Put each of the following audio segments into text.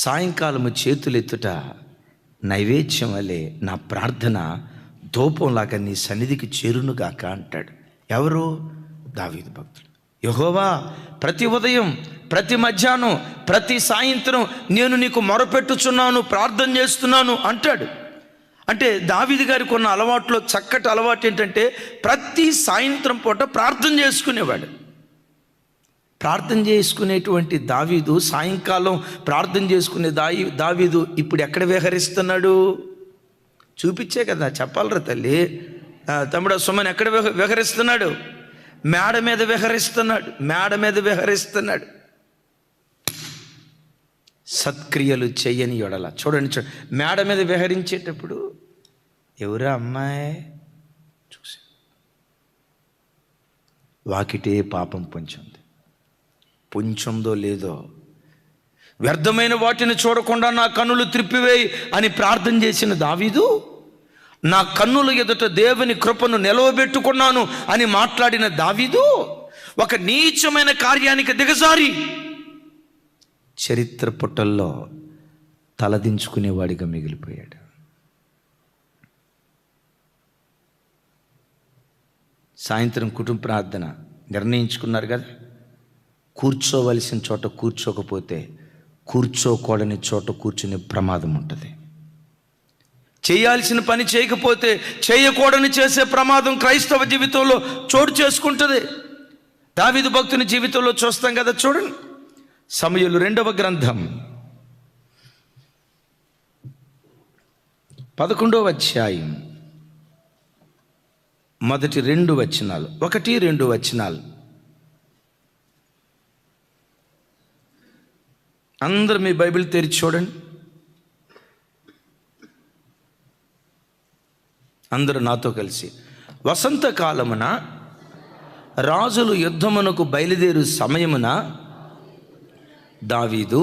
సాయంకాలము చేతులెత్తుట నైవేద్యం వలె నా ప్రార్థన ధూపంలాగా నీ సన్నిధికి చేరునుగాక అంటాడు. ఎవరు? దావీదు భక్తుడు. యెహోవా, ప్రతి ఉదయం, ప్రతి మధ్యాహ్నం, ప్రతి సాయంత్రం నేను నీకు మొరపెట్టుచున్నాను, ప్రార్థన చేస్తున్నాను అంటాడు. అంటే దావీదు గారికి ఉన్న అలవాట్లో చక్కటి అలవాటు ఏంటంటే ప్రతి సాయంత్రం పూట ప్రార్థన చేసుకునేవాడు. ప్రార్థన చేసుకునేటువంటి దావీదు, సాయంకాలం ప్రార్థన చేసుకునే దావీదు ఇప్పుడు ఎక్కడ విహరిస్తున్నాడు? చూపించే కదా చెప్పాలరా తల్లి. తమ్ముడు సుమన్ ఎక్కడ విహరిస్తున్నాడు? మేడ మీద విహరిస్తున్నాడు. మేడ మీద విహరిస్తున్నాడు. సత్క్రియలు చెయ్యని ఎడల చూడండి, మేడ మీద విహరించేటప్పుడు ఎవరా అమ్మాయి చూసి వాకిటే పాపం పొంచుందో లేదో, వ్యర్థమైన వాటిని చూడకుండా నా కన్నులు త్రిప్పివేయి అని ప్రార్థన చేసిన దావీదు, నా కన్నుల ఎదుట దేవుని కృపను నిలవబెట్టుకున్నాను అని మాట్లాడిన దావీదు ఒక నీచమైన కార్యానికి దిగజారి చరిత్ర పుటల్లో తలదించుకునేవాడిగా మిగిలిపోయాడు. సాయంత్రం కుటుంబ ప్రార్థన నిర్ణయించుకున్నారు కదా, కూర్చోవలసిన చోట కూర్చోకపోతే కూర్చోకూడని చోట కూర్చునే ప్రమాదం ఉంటుంది. చేయాల్సిన పని చేయకపోతే చేయకూడని చేసే ప్రమాదం క్రైస్తవ జీవితంలో చోటు చేసుకుంటుంది. దావీదు భక్తుని జీవితంలో చూస్తాం కదా. చూడండి, సమూయేలు 2వ గ్రంథం 11వ అధ్యాయం మొదటి 2 వచనాలు, 1-2 వచనాలు. అందరూ మీ బైబిల్ తెరిచి చూడండి. అందరూ నాతో కలిసి. వసంతకాలమున రాజులు యుద్ధమునకు బయలుదేరు సమయమున దావీదు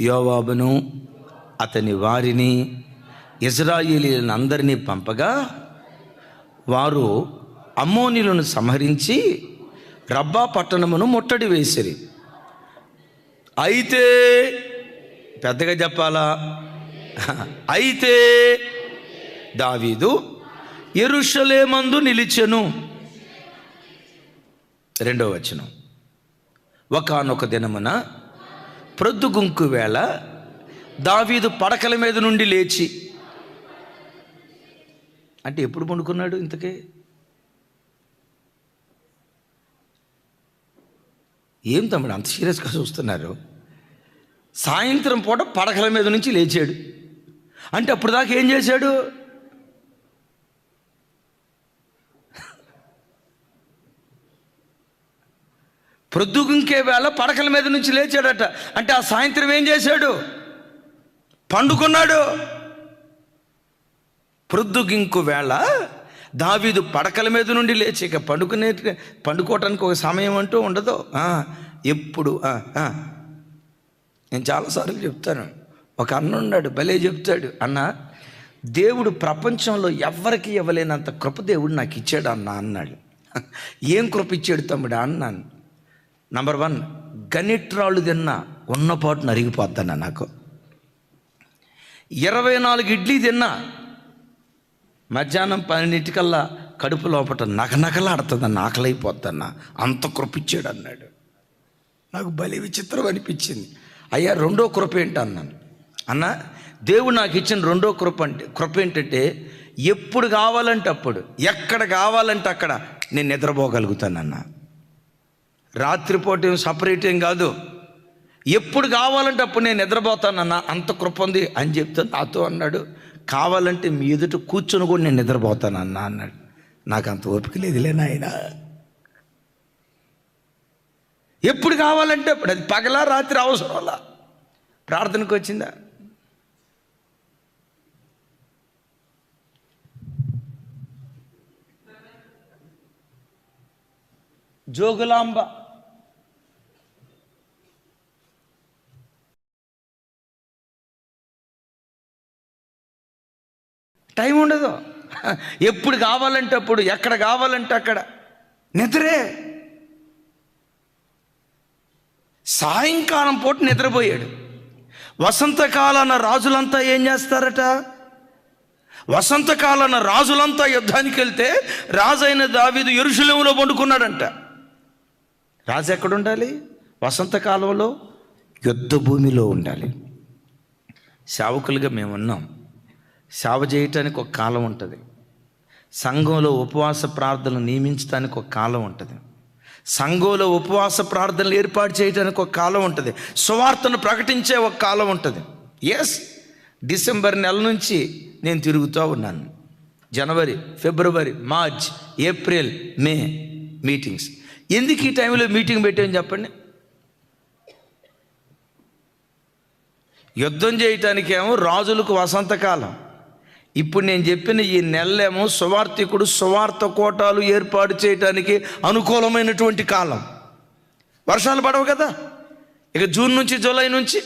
యోవాబును అతని వారిని ఇశ్రాయేలీయులను అందరినీ పంపగా వారు అమ్మోనీయులను సంహరించి రబ్బా పట్టణమును ముట్టడి వేసిరి. అయితే పెద్దగా చెప్పాలా? అయితే దావీదు యెరూషలేమందు నిలిచెను. 2వ వచనం. ఒకానొక దినమున ప్రొద్దుగుంకు వేళ దావీదు పడకల మీద నుండి లేచి, అంటే ఎప్పుడు పండుకున్నాడు ఇంతకే? ఏం తమ్ముడు అంత సీరియస్గా చూస్తున్నారు? సాయంత్రం పూట పడకల మీద నుంచి లేచాడు అంటే అప్పుడు దాకా ఏం చేశాడు? ప్రొద్దుగుంకే వేళ పడకల మీద నుంచి లేచాడట. అంటే ఆ సాయంత్రం ఏం చేశాడు? పండుకున్నాడు. ప్రొద్దుగింకు వేళ దావీదు పడకల మీద నుండి లేచి, ఇక పండుకోవటానికి ఒక సమయం అంటూ ఉండదు. ఎప్పుడు నేను చాలాసార్లు చెప్తాను, ఒక అన్న ఉన్నాడు, భలే చెప్తాడు. అన్న, దేవుడు ప్రపంచంలో ఎవరికి ఇవ్వలేనంత కృప దేవుడు నాకు ఇచ్చాడు అన్న అన్నాడు. ఏం కృప ఇచ్చాడు తమ్ముడు అన్నాను. నంబర్ 1, గనిట్రాళ్ళు తిన్నా ఉన్నపాటు నరిగిపోద్దన్న. నాకు 24 ఇడ్లీ తిన్నా మధ్యాహ్నం 12 కడుపు లోపట నకనకలాడుతుందన్న, ఆకలైపోద్దన్న, అంత కృప ఇచ్చాడు అన్నాడు. నాకు భలే విచిత్రం అనిపించింది. అయ్యా, 2వ కృప ఏంటి అన్నాను. అన్న, దేవుడు నాకు ఇచ్చిన 2వ కృప ఏంటంటే ఎప్పుడు కావాలంటే అప్పుడు, ఎక్కడ కావాలంటే అక్కడ నేను నిద్రపోగలుగుతానన్న. రాత్రిపూట ఏం సపరేట్ ఏం కాదు, ఎప్పుడు కావాలంటే అప్పుడు నేను నిద్రపోతానన్న, అంత కృప ఉంది అని చెప్తే నాతో అన్నాడు, కావాలంటే మీ ఎదుట కూర్చొని కూడా నేను నిద్రపోతానన్నా అన్నాడు. నాకు అంత ఓపిక లేదులే నాయన. ఎప్పుడు కావాలంటే అప్పుడు, అది పగలా రాత్రి అవసరంలా. ప్రార్థనకు వచ్చిందా? జోగులాంబ టైం ఉండదు. ఎప్పుడు కావాలంటే అప్పుడు, ఎక్కడ కావాలంటే అక్కడ నిద్రే. సాయంకాలం పూట నిద్రపోయాడు. వసంతకాలాన రాజులంతా ఏం చేస్తారట? వసంతకాలాన రాజులంతా యుద్ధానికి వెళ్తే రాజైన దావీదు యెరూషలేములో పండుకున్నాడంట. రాజు ఎక్కడ ఉండాలి? వసంతకాలంలో యుద్ధ భూమిలో ఉండాలి. సేవకులుగా మేమున్నాం. సేవ చేయటానికి ఒక కాలం ఉంటుంది. సంఘంలో ఉపవాస ప్రార్థనలు నియమించడానికి ఒక కాలం ఉంటుంది. సంఘంలో ఉపవాస ప్రార్థనలు ఏర్పాటు చేయడానికి ఒక కాలం ఉంటుంది. సువార్తను ప్రకటించే ఒక కాలం ఉంటుంది. ఎస్, డిసెంబర్ నెల నుంచి నేను తిరుగుతూ ఉన్నాను. జనవరి, ఫిబ్రవరి, మార్చ్, ఏప్రిల్, మే మీటింగ్స్. ఎందుకు ఈ టైంలో మీటింగ్ పెట్టామని చెప్పండి? యుద్ధం చేయటానికేమో రాజులకు వసంతకాలం. ఇప్పుడు నేను చెప్పిన ఈ నెలేమో సువార్థికుడు సువార్త కోటాలు ఏర్పాటు చేయటానికి అనుకూలమైనటువంటి కాలం. వర్షాలు పడవు కదా. ఇక జూన్ నుంచి జూలై నుంచి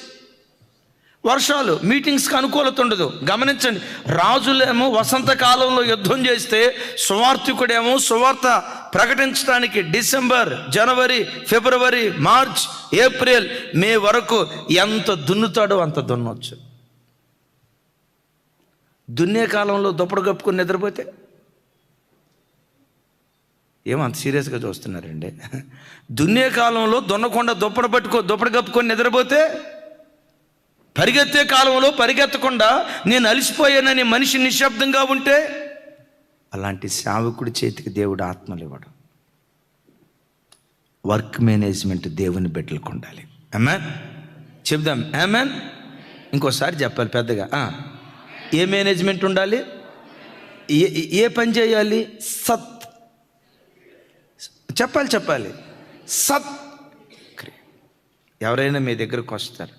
వర్షాలు, మీటింగ్స్కి అనుకూలత ఉండదు. గమనించండి, రాజులేమో వసంతకాలంలో యుద్ధం చేస్తే సువార్థికుడేమో సువార్త ప్రకటించడానికి డిసెంబర్, జనవరి, ఫిబ్రవరి, మార్చ్, ఏప్రిల్, మే వరకు ఎంత దున్నుతాడో అంత దున్నవచ్చు. దున్నే కాలంలో దుప్పటి కప్పుకొని నిద్రపోతే ఏమంత సీరియస్గా చూస్తున్నారండి? దున్నే కాలంలో దున్నకుండా దుప్పటి కప్పుకొని నిద్రపోతే, పరిగెత్తే కాలంలో పరిగెత్తకుండా నేను అలసిపోయానని మనిషి నిశ్శబ్దంగా ఉంటే, అలాంటి సేవకుడి చేతికి దేవుడు ఆత్మలు ఇవ్వడు. వర్క్ మేనేజ్మెంట్ దేవుని బిడ్డలకు ఉండాలి. ఆమేన్ చెప్దాం. ఆమేన్. ఇంకోసారి చెప్పాలి పెద్దగా. ఏ మేనేజ్మెంట్ ఉండాలి? ఏ పని చేయాలి? చెప్పాలి సత్. ఎవరైనా మీ దగ్గరకు వస్తారు,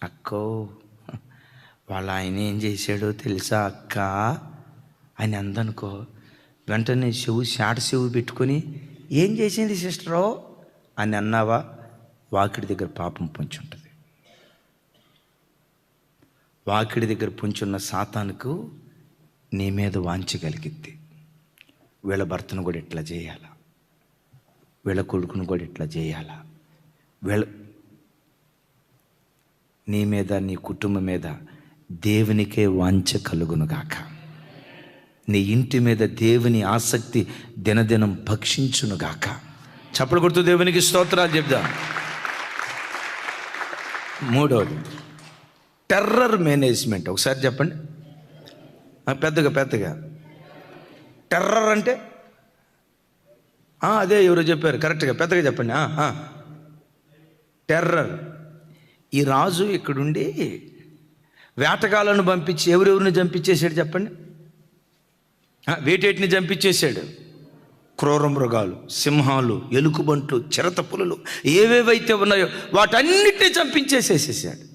అక్కో వాళ్ళ ఆయన ఏం చేశాడో తెలుసా అక్క అని అందనుకో, వెంటనే చెవు పెట్టుకొని ఏం చేసింది సిస్టరో అని అన్నావా, వాకిడి దగ్గర పాపం పొంచి ఉంటుంది. వాకిడి దగ్గర పొంచున్న సాతానుకు నీ మీద వాంచగలిగిద్ది. వీళ్ళ భర్తను కూడా ఇట్లా చేయాలా, వీళ్ళ కొడుకును కూడా ఇట్లా చేయాలా, నీ మీద నీ కుటుంబం మీద దేవునికే వాంఛ కలుగునుగాక. నీ ఇంటి మీద దేవుని ఆసక్తి దినదినం భక్షించునుగాక. చప్పలు కొడుతూ దేవునికి స్తోత్రాలు చెప్దాం. మూడవది టెర్రర్ మేనేజ్మెంట్. ఒకసారి చెప్పండి పెద్దగా. టెర్రర్ అంటే అదే ఎవరో చెప్పారు, కరెక్ట్గా పెద్దగా చెప్పండి. టెర్రర్. ఈ రాజు ఇక్కడుండి వేటగాళ్ళను పంపించి ఎవరెవరిని చంపించేశాడు చెప్పండి? వేటేటిని చంపించేశాడు. క్రూర మృగాలు, సింహాలు, ఎలుకబంట్లు, చిరత పులులు ఏవేవైతే ఉన్నాయో వాటన్నిటినీ చంపించేసేసేసాడు.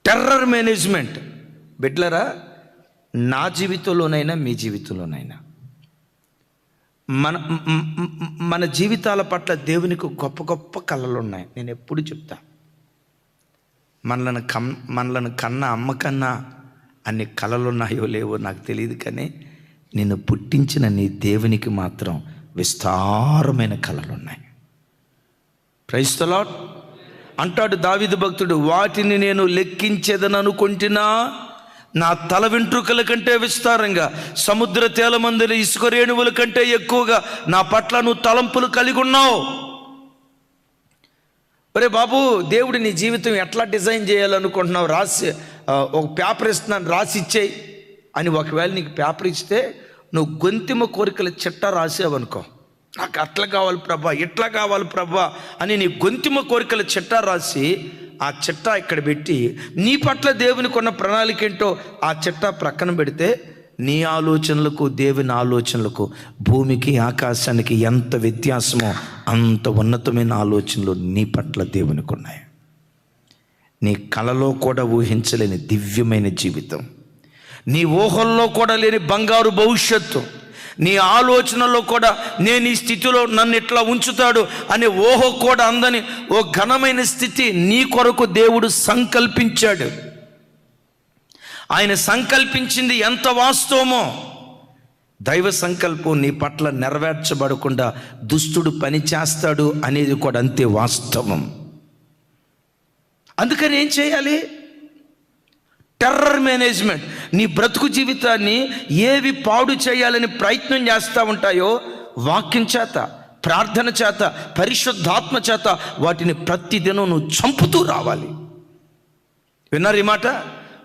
Terror management. బిడ్లరా, నా జీవితంలోనైనా మీ జీవితంలోనైనా మన జీవితాల పట్ల దేవునికి గొప్ప గొప్ప కళలు ఉన్నాయి. నేను ఎప్పుడు చెప్తా, మనలను కన్నా అమ్మ కన్నా అన్ని కళలు ఉన్నాయో లేవో నాకు తెలియదు, కానీ నిన్ను పుట్టించిన నీ దేవునికి మాత్రం విస్తారమైన కళలు ఉన్నాయి. Praise the lord. అంటాడు దావీదు భక్తుడు, వాటిని నేను లెక్కించేదననుకుంటున్నా, నా తల వెంట్రుకల కంటే విస్తారంగా, సముద్ర తేలమందుల ఇసుక రేణువుల కంటే ఎక్కువగా నా పట్ల నువ్వు తలంపులు కలిగి ఉన్నావు. ఒరే బాబు, దేవుడు నీ జీవితం ఎట్లా డిజైన్ చేయాలనుకుంటున్నావు రాసి ఒక పేపర్ ఇస్తున్నాను రాసి ఇచ్చేయి అని ఒకవేళ నీకు పేపర్ ఇస్తే నువ్వు గొంతిమ కోరికల చిట్టా రాసావనుకో, నాకు అట్లా కావాలి ప్రభా, ఇట్లా కావాలి ప్రభా అని నీ గొంతిమ కోరికల చిట్టా రాసి ఆ చిట్టా ఇక్కడ పెట్టి నీ పట్ల దేవునికి ఉన్న ప్రణాళిక ఏంటో ఆ చిట్టా ప్రక్కన పెడితే, నీ ఆలోచనలకు దేవుని ఆలోచనలకు భూమికి ఆకాశానికి ఎంత వ్యత్యాసమో అంత ఉన్నతమైన ఆలోచనలు నీ పట్ల దేవునికి ఉన్నాయి. నీ కలలో కూడా ఊహించలేని దివ్యమైన జీవితం, నీ ఊహల్లో కూడా లేని బంగారు భవిష్యత్తు, నీ ఆలోచనలో కూడా నేను ఈ స్థితిలో నన్ను ఇట్లా ఉంచుతాడు అనే ఊహ కూడా అందని ఓ ఘనమైన స్థితి నీ కొరకు దేవుడు సంకల్పించాడు. ఆయన సంకల్పించింది ఎంత వాస్తవమో, దైవ సంకల్పం నీ పట్ల నెరవేర్చబడకుండా దుష్టుడు పని చేస్తాడు అనేది కూడా అంతే వాస్తవం. అందుకని ఏం చేయాలి? Terror management. నీ బ్రతుకు జీవితాన్ని ఏవి పాడు చేయాలని ప్రయత్నం చేస్తూ ఉంటాయో వాక్యం చేత, ప్రార్థన చేత, పరిశుద్ధాత్మ చేత వాటిని ప్రతిదినం నువ్వు చంపుతూ రావాలి. విన్నారు ఈ మాట?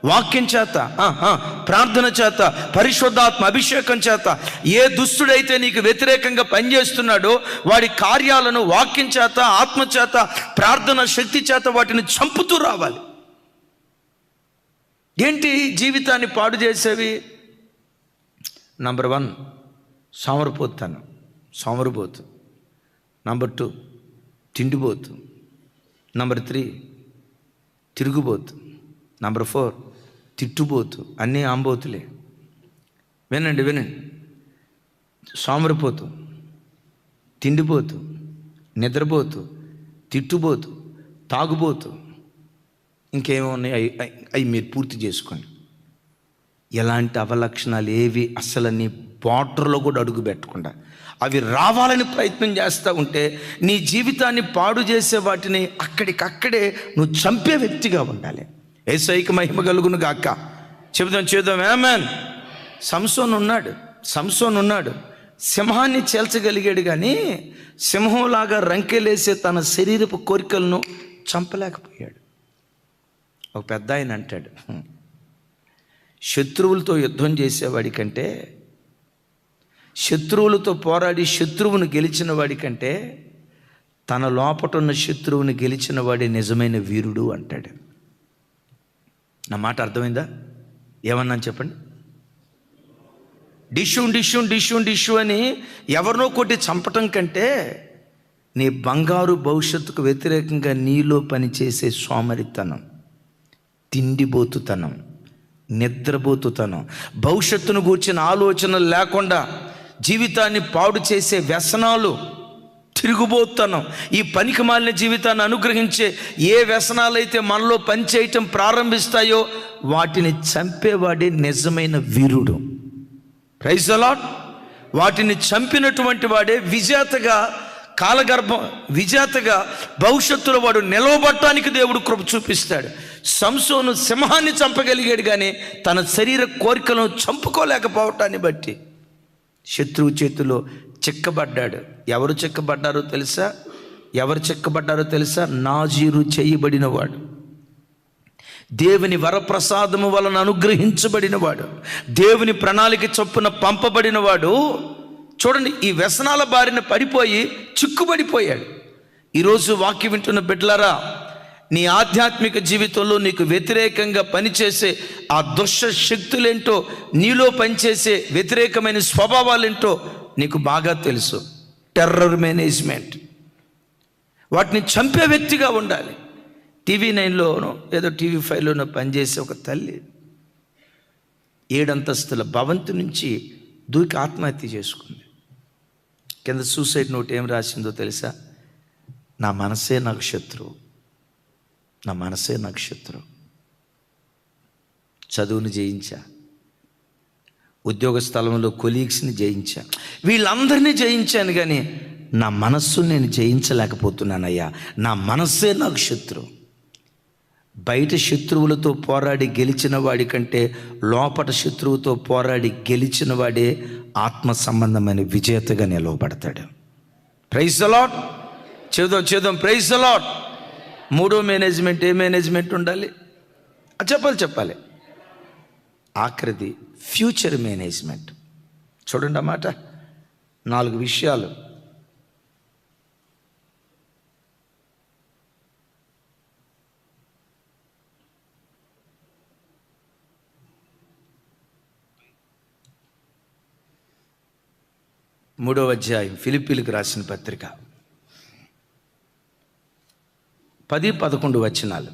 వాక్యం చేత, ప్రార్థన చేత, పరిశుద్ధాత్మ అభిషేకం చేత. ఏ దుష్టుడైతే నీకు వ్యతిరేకంగా పనిచేస్తున్నాడో వాడి కార్యాలను వాక్యం చేత, ఆత్మ చేత, ప్రార్థన శక్తి చేత వాటిని చంపుతూ రావాలి. ఏంటి జీవితాన్ని పాడు చేసేవి? నంబర్ 1 సోమరిపోతాను, సోమరిపోతు. నంబర్ 2 తిండిపోతు. నంబర్ 3 తిరుగుబోతు. నంబర్ 4 తిట్టుబోతు. అన్నీ ఆంబోతులే. వినండి, సోమరిపోతు, తిండిపోతు, నిద్రపోతు, తిట్టుబోతు, తాగుబోతు, ఇంకేమో ఉన్నాయి, అవి మీరు పూర్తి చేసుకోండి. ఎలాంటి అవలక్షణాలు ఏవి అసలు నీ బార్డర్లో కూడా అడుగు పెట్టకుండా అవి రావాలని ప్రయత్నం చేస్తూ ఉంటే నీ జీవితాన్ని పాడు చేసే వాటిని అక్కడికక్కడే నువ్వు చంపే వ్యక్తిగా ఉండాలి. యేసయ్యకి మహిమ కలుగును గాక. చేద్దాం ఆమేన్. సంసోన్ ఉన్నాడు. సింహాన్ని చేల్చగలిగాడు, కానీ సింహంలాగా రంకెలేసే తన శరీరపు కోరికలను చంపలేకపోయాడు. ఒక పెద్ద ఆయన అంటాడు, శత్రువులతో యుద్ధం చేసేవాడి కంటే, శత్రువులతో పోరాడి శత్రువును గెలిచిన వాడి కంటే తన లోపట ఉన్న శత్రువుని గెలిచిన వాడే నిజమైన వీరుడు అంటాడు. నా మాట అర్థమైందా? ఏమన్నాను చెప్పండి? డిష్యూ అని ఎవరినో కొట్టి చంపటం కంటే నీ బంగారు భవిష్యత్తుకు వ్యతిరేకంగా నీలో పనిచేసే సోమరితనం, తిండిబోతుతనం, నిద్రపోతుతనం, భవిష్యత్తును గూర్చిన ఆలోచనలు లేకుండా జీవితాన్ని పాడు చేసే వ్యసనాలు, తిరుగుబోతుతనం, ఈ పనికి మాలిన జీవితాన్ని అనుగ్రహించే ఏ వ్యసనాలైతే మనలో పనిచేయటం ప్రారంభిస్తాయో వాటిని చంపేవాడే నిజమైన వీరుడు. Praise the lord. వాటిని చంపినటువంటి వాడే విజేతగా, విజేతగా భవిష్యత్తులో వాడు నిలవబడటానికి దేవుడు కృప చూపిస్తాడు. సంసోను సింహాన్ని చంపగలిగాడు, కానీ తన శరీర కోరికలను చంపుకోలేకపోవటాన్ని బట్టి శత్రువు చేతిలో చిక్కబడ్డాడు. ఎవరు చిక్కబడ్డారో తెలుసా? నాజీరు చేయబడినవాడు, దేవుని వరప్రసాదము వలన అనుగ్రహించబడినవాడు, దేవుని ప్రణాళిక చొప్పున పంపబడినవాడు. చూడండి, ఈ వ్యసనాల బారిన పడిపోయి చిక్కుబడిపోయాడు. ఈరోజు వాక్యం వింటున్న బిడ్డలారా, నీ ఆధ్యాత్మిక జీవితంలో నీకు వ్యతిరేకంగా పనిచేసే ఆ దుష్ట శక్తులేంటో, నీలో పనిచేసే వ్యతిరేకమైన స్వభావాలేంటో నీకు బాగా తెలుసు. Terror management. వాటిని చంపే వ్యక్తిగా ఉండాలి. టీవీ 9లోనో ఏదో టీవీ 5లోనో పనిచేసే ఒక తల్లి 7 అంతస్తుల భవంతి నుంచి దూకి ఆత్మహత్య చేసుకుంది. కింద సూసైడ్ నోట్ ఏం రాసిందో తెలుసా? నా మనసే నాకు శత్రువు, నా మనసే నాకు శత్రువు. చదువుని జయించా, ఉద్యోగ స్థలంలో కొలీగ్స్ని జయించా, వీళ్ళందరినీ జయించాను, కానీ నా మనస్సు నేను జయించలేకపోతున్నానయ్యా. నా మనస్సే నాకు శత్రువు. బయట శత్రువులతో పోరాడి గెలిచిన వాడి కంటే లోపట శత్రువుతో పోరాడి గెలిచిన వాడే ఆత్మ సంబంధమైన విజేతగా నిలవబడతాడు. Praise the Lord. చేద్దాం ప్రైజ్ ది లార్డ్. 3వ మేనేజ్మెంట్. ఏ మేనేజ్మెంట్ ఉండాలి? చెప్పాలి. ఆఖరిది ఫ్యూచర్ మేనేజ్మెంట్. చూడండి అన్నమాట, 4 విషయాలు. మూడవ అధ్యాయం ఫిలిప్పీలకు రాసిన పత్రిక 10-11 వచనాలు.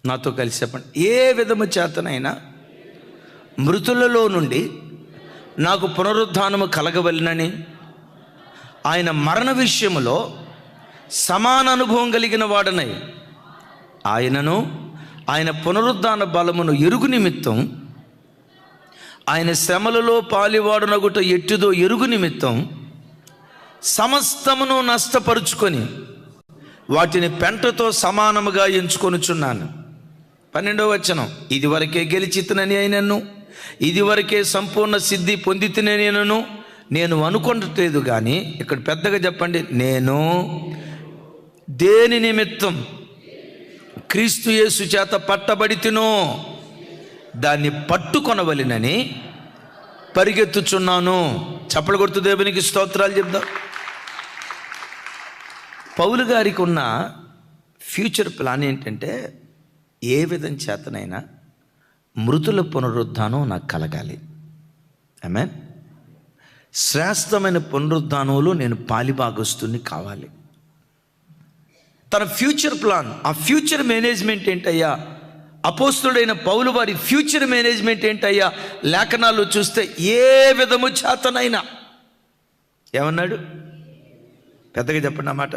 నాతో కలిసి చెప్పండి. ఏ విధము చేతనైనా మృతులలో నుండి నాకు పునరుద్ధానము కలగవలెనని ఆయన మరణ విషయములో సమాన అనుభవం కలిగిన వాడనై ఆయనను ఆయన పునరుద్ధాన బలమును ఎరుగు నిమిత్తం ఆయన శ్రమలలో పాలివాడునగుట ఎట్టిదో ఎరుగు నిమిత్తం సమస్తమును నష్టపరుచుకొని వాటిని పెంటతో సమానముగా ఎంచుకొనుచున్నాను. 12వ వచనం, ఇదివరకే గెలిచితనని అయినను, ఇదివరకే సంపూర్ణ సిద్ధి పొందితేనేనను నేను అనుకొనట్లేదు. కానీ ఇక్కడ పెద్దగా చెప్పండి, నేను దేని నిమిత్తం క్రీస్తు యేసు చేత పట్టబడితినో దాన్ని పట్టుకొనవలెనని పరిగెత్తుచున్నాను. చప్పలు కొడుతూ దేవునికి స్తోత్రాలు చెప్దాం. పౌలు గారికి ఉన్న ఫ్యూచర్ ప్లాన్ ఏంటంటే, ఏ విధం చేతనైనా మృతుల పునరుద్ధానం నాకు కలగాలి. ఆమేన్. శ్రేష్టమైన పునరుద్ధానంలో నేను పాలిభాగస్తుని కావాలి. తన ఫ్యూచర్ ప్లాన్, ఆ ఫ్యూచర్ మేనేజ్మెంట్ ఏంటయ్యా? అపోస్తుడైన పౌలు వారి ఫ్యూచర్ మేనేజ్మెంట్ ఏంటయ్యా? లేఖనాల్లో చూస్తే ఏ విధము చేతనైనా, ఏమన్నాడు? పెద్దగా చెప్పండి అన్నమాట.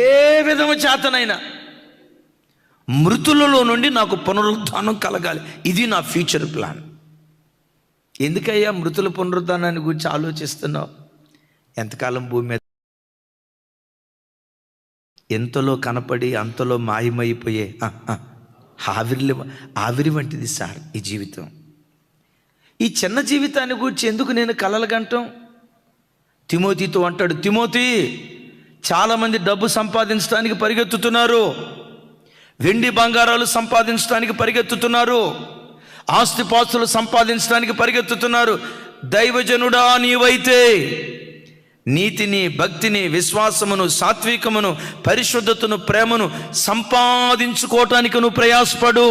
ఏ విధము చేతనైనా మృతులలో నుండి నాకు పునరుద్ధానం కలగాలి. ఇది నా ఫ్యూచర్ ప్లాన్. ఎందుకయ్యా మృతుల పునరుద్ధానాన్ని గురించి ఆలోచిస్తున్నావు? ఎంతకాలం భూమి మీద ఎంతలో కనపడి అంతలో మాయమైపోయే ఆవిరి వంటిది సార్ ఈ జీవితం. ఈ చిన్న జీవితాన్ని గురించి ఎందుకు నేను కలలుగంటాం? తిమోతితో అంటాడు, తిమోతి, చాలామంది డబ్బు సంపాదించడానికి పరిగెత్తుతున్నారు, వెండి బంగారాలు సంపాదించడానికి పరిగెత్తుతున్నారు, ఆస్తిపాస్తులు సంపాదించడానికి పరిగెత్తుతున్నారు. దైవజనుడా నీవైతే నీతిని, భక్తిని, విశ్వాసమును, సాత్వికమును, పరిశుద్ధతను, ప్రేమను సంపాదించుకోవటానికి నువ్వు ప్రయాసపడు.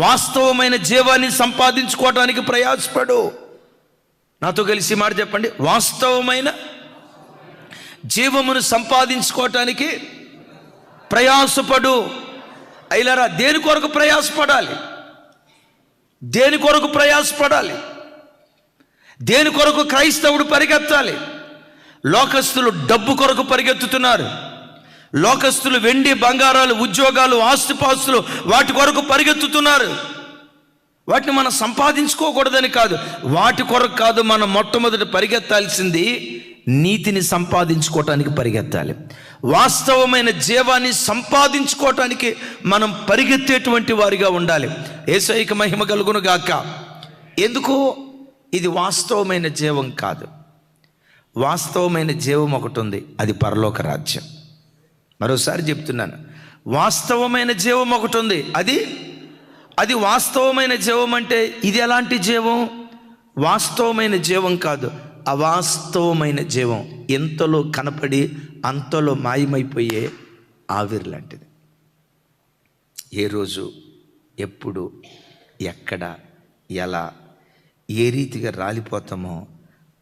వాస్తవమైన జీవాన్ని సంపాదించుకోవటానికి ప్రయాసపడు. నాతో కలిసి మాట చెప్పండి, వాస్తవమైన జీవమును సంపాదించుకోవటానికి ప్రయాసపడు. అయిలారా, దేని కొరకు ప్రయాసపడాలి? దేని కొరకు ప్రయాసపడాలి? దేని కొరకు క్రైస్తవుడు పరిగెత్తాలి? లోకస్తులు డబ్బు కొరకు పరిగెత్తుతున్నారు. లోకస్తులు వెండి బంగారాలు, ఉద్యోగాలు, ఆస్తిపాస్తులు, వాటి కొరకు పరిగెత్తుతున్నారు. వాటిని మనం సంపాదించుకోకూడదని కాదు, వాటి కొరకు కాదు. మనం మొట్టమొదటి పరిగెత్తాల్సింది నీతిని సంపాదించుకోవటానికి పరిగెత్తాలి. వాస్తవమైన జీవాన్ని సంపాదించుకోవటానికి మనం పరిగెత్తేటువంటి వారిగా ఉండాలి. యేసయ్యకి మహిమ కలుగును గాక. ఎందుకు? ఇది వాస్తవమైన జీవం కాదు. వాస్తవమైన జీవం ఒకటి ఉంది, అది పరలోక రాజ్యం. మరోసారి చెప్తున్నాను, వాస్తవమైన జీవం ఒకటి ఉంది, అది వాస్తవమైన జీవం. అంటే ఇది ఎలాంటి జీవం? వాస్తవమైన జీవం కాదు, అవాస్తవమైన జీవం. ఎంతలో కనపడి అంతలో మాయమైపోయే ఆవిరి లాంటిది. ఏ రోజు, ఎప్పుడు, ఎక్కడ, ఎలా, ఏ రీతిగా రాలిపోతామో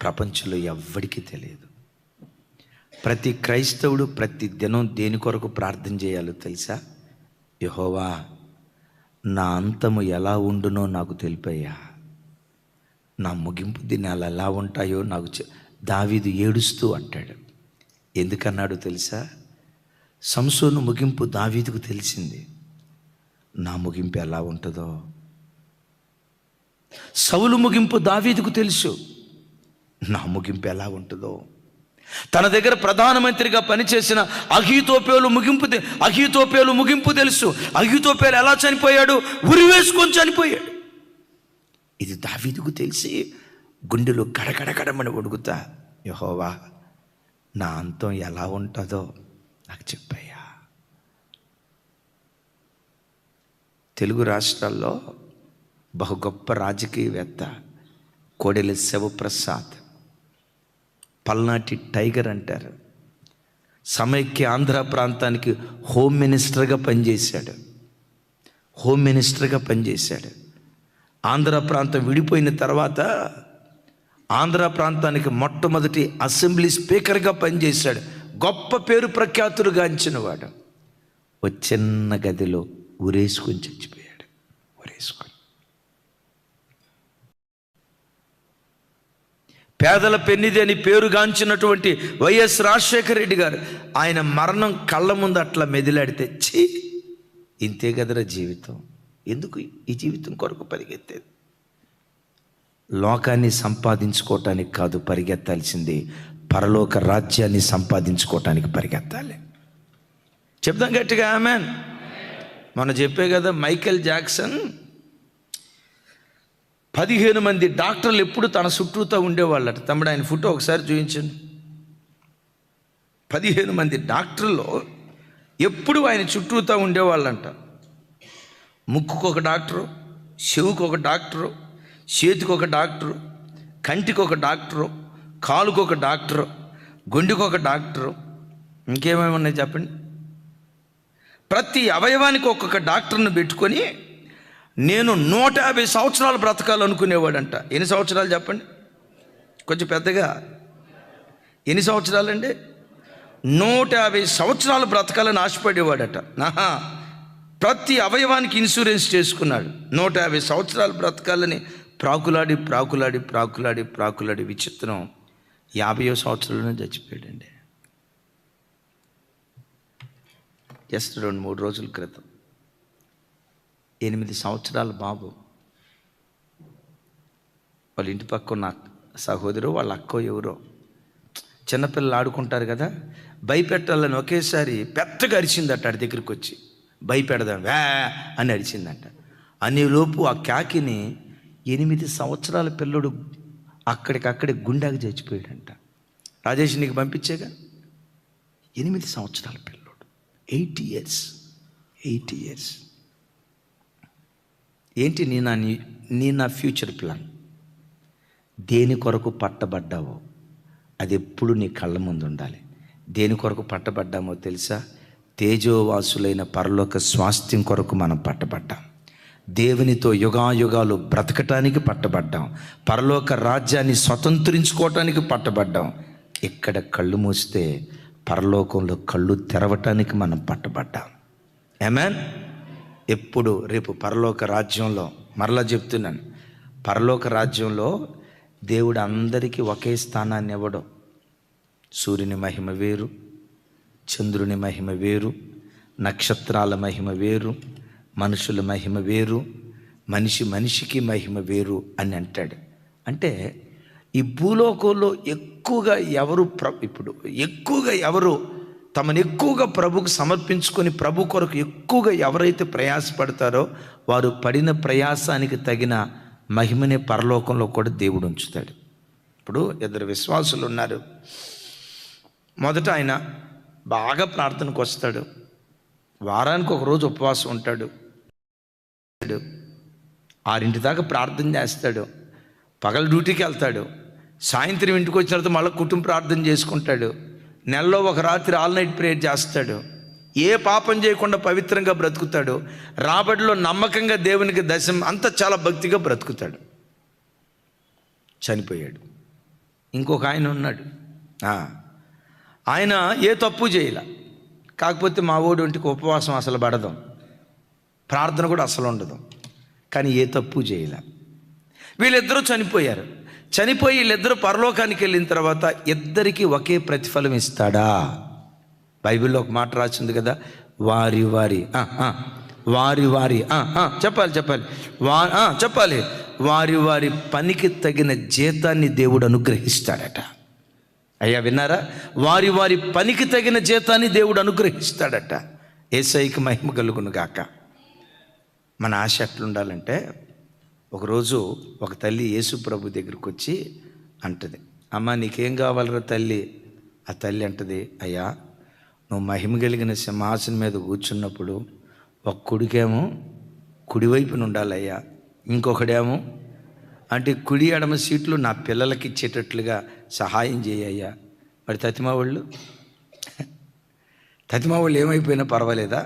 ప్రపంచంలో ఎవ్వడికి తెలియదు. ప్రతి క్రైస్తవుడు ప్రతి దినం దేని కొరకు ప్రార్థన చేయాలో తెలుసా? యెహోవా, నా అంతము ఎలా ఉండునో నాకు తెలిపయ్యా, నా ముగింపు దినాలు ఎలా ఉంటాయో నాకు దావీదు ఏడుస్తూ అంటాడు. ఎందుకన్నాడు తెలుసా? సంసోను ముగింపు దావీదుకు తెలిసింది. నా ముగింపు ఎలా ఉంటుందో. సౌలు ముగింపు దావీదుకు తెలుసు, నా ముగింపు ఎలా ఉంటుందో. తన దగ్గర ప్రధానమంత్రిగా పనిచేసిన అహీతోపేలు ముగింపు తెలుసు. అహీతోపేలు ఎలా చనిపోయాడు? ఉరి వేసుకొని చనిపోయాడు. ఇది దావీదుకు తెలిసి గుండెలో కడకడకడమని వణుకుతా, యెహోవా, నా అంతం ఎలా ఉంటుందో నాకు చెప్పయ్యా. తెలుగు రాష్ట్రాల్లో బహు గొప్ప రాజకీయవేత్త కోడెల శివప్రసాద్, పల్నాటి టైగర్ అంటారు. సమైక్య ఆంధ్ర ప్రాంతానికి హోమ్ మినిస్టర్గా పనిచేశాడు. ఆంధ్ర ప్రాంతం విడిపోయిన తర్వాత ఆంధ్ర ప్రాంతానికి మొట్టమొదటి అసెంబ్లీ స్పీకర్గా పనిచేశాడు. గొప్ప పేరు ప్రఖ్యాతులు గాంచిన వాడు. ఓ చిన్న గదిలో ఉరేసుకొని చచ్చిపోయాడు. పేదల పెన్నిది అని పేరుగాంచినటువంటి వైఎస్ రాజశేఖర రెడ్డి గారు, ఆయన మరణం కళ్ళ ముందు అట్లా మెదిలాడితే, ఛీ, ఇంతే కదరా జీవితం, ఎందుకు ఈ జీవితం కొరకు పరిగెత్తేది? లోకాన్ని సంపాదించుకోవటానికి కాదు పరిగెత్తాల్సింది, పరలోక రాజ్యాన్ని సంపాదించుకోవటానికి పరిగెత్తాలి. చెప్దాం గట్టిగా ఆమేన్. మనం చెప్పే కదా, మైకేల్ జాక్సన్ 15 మంది డాక్టర్లు ఎప్పుడు తన చుట్టూతో ఉండేవాళ్ళట. తమ్ముడు ఆయన ఫోటో ఒకసారి చూపించండి. 15 మంది డాక్టర్లు ఎప్పుడు ఆయన చుట్టూతో ఉండేవాళ్ళంట. ముక్కుకు ఒక డాక్టరు, చెవుకు ఒక డాక్టరు, చేతికి ఒక డాక్టరు, కంటికి ఒక డాక్టరు, కాలుకు ఒక డాక్టరు, గుండెకు ఒక డాక్టరు, ఇంకేమేమి ఉన్నాయి చెప్పండి. ప్రతి అవయవానికి ఒక్కొక్క డాక్టర్ని పెట్టుకొని నేను 150 సంవత్సరాలు బ్రతకాలనుకునేవాడంట. ఎన్ని సంవత్సరాలు చెప్పండి? కొంచెం పెద్దగా. ఎన్ని సంవత్సరాలండి? 150 సంవత్సరాలు బ్రతకాలని ఆశపడేవాడట. ప్రతి అవయవానికి ఇన్సూరెన్స్ చేసుకున్నాడు. 150 సంవత్సరాలు బ్రతకాలని ప్రాకులాడి ప్రాకులాడి ప్రాకులాడి ప్రాకులాడి విచిత్రం 50వ సంవత్సరంలోనే చచ్చిపోయాడండి. జస్ట్ 2-3 రోజుల క్రితం 8 సంవత్సరాల బాబు, వాళ్ళ ఇంటి పక్క ఉన్న సహోదరు వాళ్ళ అక్కో ఎవరో, చిన్నపిల్లలు ఆడుకుంటారు కదా, భయపెట్టాలని ఒకేసారి పెద్దగా అరిచిందట. ఆడి దగ్గరికి వచ్చి భయపెడదాం వా అని అరిచిందంట. అనేలోపు ఆ కాకిని 8 సంవత్సరాల పిల్లడు అక్కడికక్కడే గుండెకి చచ్చిపోయాడంట. రాజేష్ నీకు పంపించేగా. 8 సంవత్సరాల పిల్లడు, 8 ఇయర్స్. ఏంటి నీ నా ఫ్యూచర్ ప్లాన్? దేని కొరకు పట్టబడ్డావో అది ఎప్పుడు నీ కళ్ళ ముందు ఉండాలి. దేని కొరకు పట్టబడ్డామో తెలుసా? తేజోవాసులైన పరలోక స్వాస్థ్యం కొరకు మనం పట్టబడ్డాం. దేవునితో యుగాయుగాలు బ్రతకటానికి పట్టబడ్డాం. పరలోక రాజ్యాన్ని స్వతంత్రించుకోవటానికి పట్టబడ్డాం. ఇక్కడ కళ్ళు మూస్తే పరలోకంలో కళ్ళు తెరవటానికి మనం పట్టబడ్డాం. ఆమేన్. ఎప్పుడు రేపు పరలోక రాజ్యంలో, మరలా చెప్తున్నాను, పరలోక రాజ్యంలో దేవుడు అందరికీ ఒకే స్థానాన్ని ఇవ్వడం. సూర్యుని మహిమ వేరు, చంద్రుని మహిమ వేరు, నక్షత్రాల మహిమ వేరు, మనుషుల మహిమ వేరు, మనిషికి మహిమ వేరు అని అంటాడు. అంటే ఈ భూలోకంలో ఎక్కువగా ఎవరు తమను ఎక్కువగా ప్రభుకు సమర్పించుకొని ప్రభు కొరకు ఎక్కువగా ఎవరైతే ప్రయాసపడతారో వారు పడిన ప్రయాసానికి తగిన మహిమనే పరలోకంలో కూడా దేవుడు ఉంచుతాడు. ఇప్పుడు 2 విశ్వాసులు ఉన్నారు. మొదట ఆయన బాగా ప్రార్థనకు వస్తాడు, వారానికి ఒక రోజు ఉపవాసం ఉంటాడు, 6 దాకా ప్రార్థన చేస్తాడు, పగల డ్యూటీకి వెళ్తాడు, సాయంత్రం ఇంటికి వచ్చిన తర్వాత మళ్ళీ కుటుంబ ప్రార్థన చేసుకుంటాడు, నెలలో ఒక రాత్రి ఆల్ నైట్ ప్రేయర్ చేస్తాడు, ఏ పాపం చేయకుండా పవిత్రంగా బ్రతుకుతాడు, రాబడిలో నమ్మకంగా దేవునికి దశం అంతా చాలా భక్తిగా బ్రతుకుతాడు. చనిపోయాడు. ఇంకొక ఆయన ఉన్నాడు, ఆయన ఏ తప్పు చేయలే, కాకపోతే మా ఓడి ఒంటికి ఉపవాసం అసలు పడదు, ప్రార్థన కూడా అసలు ఉండదు, కానీ ఏ తప్పు చేయలే. వీళ్ళిద్దరూ చనిపోయారు. చనిపోయి వీళ్ళిద్దరూ పరలోకానికి వెళ్ళిన తర్వాత ఇద్దరికీ ఒకే ప్రతిఫలం ఇస్తాడా? బైబిల్లో ఒక మాట రాసింది కదా, వారి వారి పనికి తగిన జీతాన్ని దేవుడు అనుగ్రహిస్తాడట. అయ్యా విన్నారా? వారి పనికి తగిన జీతాన్ని దేవుడు అనుగ్రహిస్తాడట. యేసయ్యకి మహిమ కలుగును గాక. మన ఆశ ఎట్లుండాలంటే, ఒకరోజు ఒక తల్లి యేసు ప్రభు దగ్గరికి వచ్చి అంటది, అమ్మ నీకేం కావాలరా తల్లి? ఆ తల్లి అంటది, అయ్యా నువ్వు మహిమ కలిగిన సింహాసనం మీద కూర్చున్నప్పుడు ఒక కొడుకేమో కుడివైపున ఉండాలయ్యా, ఇంకొకడేమో అంటే కుడి ఎడమ సీట్లు నా పిల్లలకి ఇచ్చేటట్లుగా సహాయం చేయయ్యా. మరి తతిమా వాళ్ళు ఏమైపోయినా పర్వాలేదా?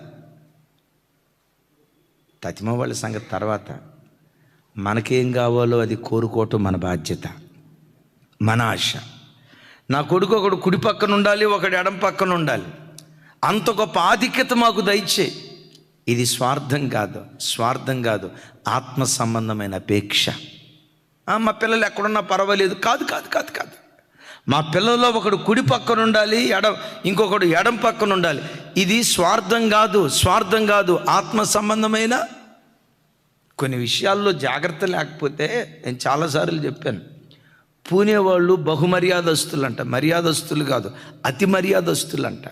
తతిమా వాళ్ళ సంగతి తర్వాత, మనకేం కావాలో అది కోరుకోవటం మన బాధ్యత, మన ఆశ. నా కొడుకు ఒకడు కుడి పక్కన ఉండాలి, ఒకడు ఎడం పక్కన ఉండాలి, అంత గొప్ప ఆధిక్యత మాకు దయచే. ఇది స్వార్థం కాదు, ఆత్మ సంబంధమైన అపేక్ష. మా పిల్లలు ఎక్కడున్నా పర్వాలేదు, కాదు. మా పిల్లల్లో ఒకడు కుడి పక్కన ఉండాలి, ఇంకొకడు ఎడం పక్కన ఉండాలి. ఇది స్వార్థం కాదు, ఆత్మ సంబంధమైన కొన్ని విషయాల్లో జాగ్రత్త లేకపోతే నేను చాలాసార్లు చెప్పాను, పూణే వాళ్ళు బహుమర్యాదస్తులంట, మర్యాదస్తులు కాదు అతి మర్యాదస్తులంట.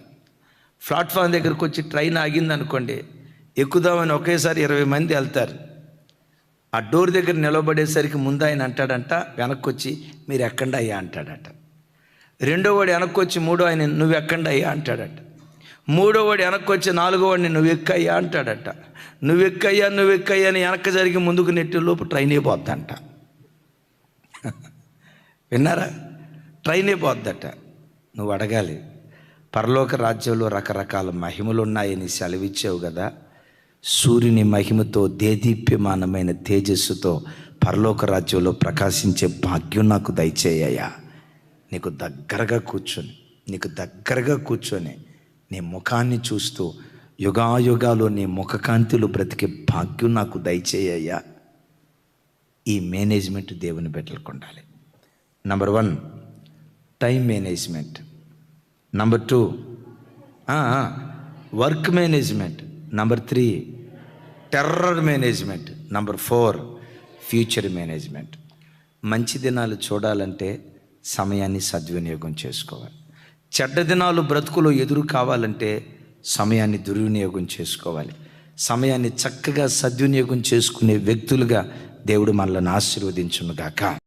ప్లాట్ఫామ్ దగ్గరకు వచ్చి ట్రైన్ ఆగిందనుకోండి, ఎక్కుదామని ఒకేసారి 20 మంది వెళ్తారు. ఆ డోర్ దగ్గర నిలబడేసరికి ముందు ఆయన అంటాడంట, వెనక్కి వచ్చి మీరు ఎక్కండి అయ్యా అంటాడట. రెండో వాడు వెనక్కి వచ్చి మూడో ఆయన నువ్వు ఎక్కండి అయ్యా అంటాడట. మూడో వాడు వెనక్కి వచ్చి నాలుగో వాడిని నువ్వు ఎక్కయ్యా అంటాడట. నువ్వు ఎక్కయ్యా అని వెనక్కి జరిగి ముందుకు నెట్టే లోపు ట్రైన్ అయిపోద్దంట. విన్నారా? ట్రైన్ అయిపోద్దట. నువ్వు అడగాలి, పరలోక రాజ్యంలో రకరకాల మహిమలు ఉన్నాయని సెలవిచ్చావు కదా, సూర్యుని మహిమతో దేదీప్యమానమైన తేజస్సుతో పరలోక రాజ్యంలో ప్రకాశించే భాగ్యం నాకు దయచేయ్యా. నీకు దగ్గరగా కూర్చొని నీ ముఖాన్ని చూస్తూ యుగాయుగాలు నీ ముఖకాంతిలో బ్రతికే భాగ్యం నాకు దయచేయ్యా. ఈ మేనేజ్మెంట్ దేవుని బిడ్డలకు ఉండాలి. Number 1 time management. Number 2 work management. Number 3 terror management. Number 4 future management. మంచి దినాలు చూడాలంటే సమయాన్ని సద్వినియోగం చేసుకోవాలి. చెడ్డ దినాలు బ్రతుకులో ఎదురు కావాలంటే సమయాన్ని దుర్వినియోగం చేసుకోవాలి. సమయాన్ని చక్కగా సద్వినియోగం చేసుకునే వ్యక్తులుగా దేవుడు మనల్ని ఆశీర్వదించును గాక.